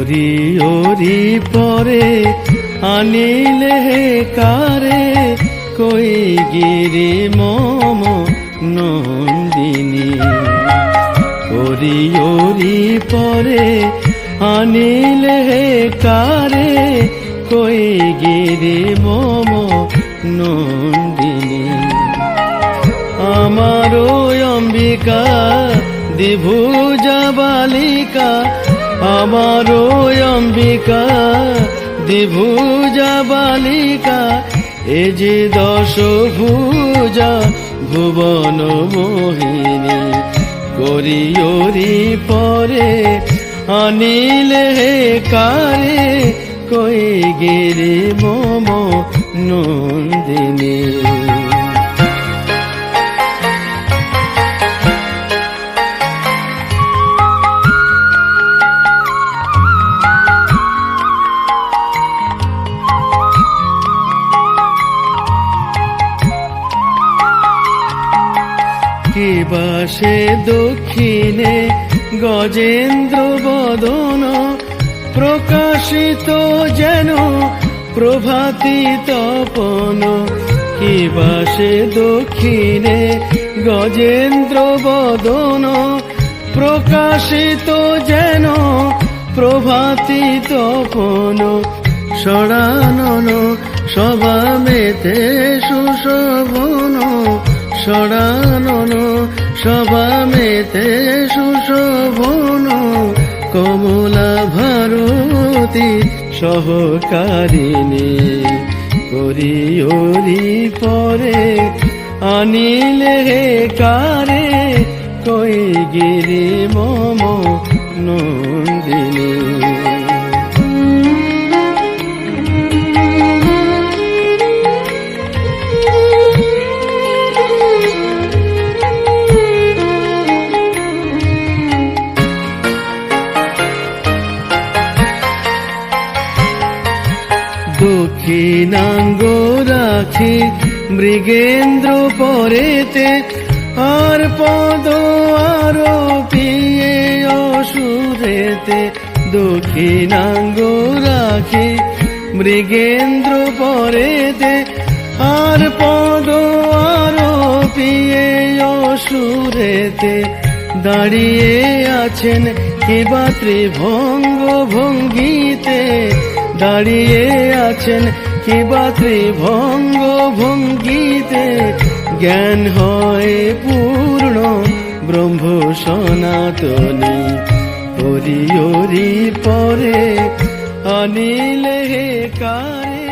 ওরি ওরি পরে আনিলে হে কারে, কই গিরি মম নন্দিনী। ওরি ওরি পরে আনিলে হে কারে, কই গিরি মম নন্দিনী। আমারো অম্বিকা দ্বিভুজা বালিকা, আমারো অম্বিকা দ্বিভুজা বালিকা, এ যে দশভুজা ভুবন মোহিনী। করি ওরি পরে আনিলে হে কারে, কই গিরি মম নন্দিনী। কিবা সে দক্ষিণে গজেন্দ্র বদন, প্রকাশিত যেন প্রভাতি তপন। কিবা সে দক্ষিণে গজেন্দ্র বদন, প্রকাশিত যেন প্রভাতি তপন। ষড়ানন সভামেতে সুশোভন, ষড়ানন সভামেতে সুশোভন। কমলা ভারতী সহকারিণী, করি ওরি পরে আনিলে হে কারে, কই গিরি মম নন্দিনী। দক্ষিণাঙ্গ রাখি মৃগেন্দ্র পরেতে, আর পদ আরোপিয়ে অসুরেতে। দক্ষিণাঙ্গ রাখি মৃগেন্দ্র পরেতে, আর পদ আরোপিয়ে অসুরেতে। দাঁড়িয়ে আছেন কিবা ত্রিভঙ্গ ভঙ্গিতে, দাঁড়িয়ে আছেন কিবা ত্রিভঙ্গ ভঙ্গিতে। জ্ঞান হয় পূর্ণ ব্রহ্ম সনাতনী, করি ওরি পরে আনিলে হে কারে।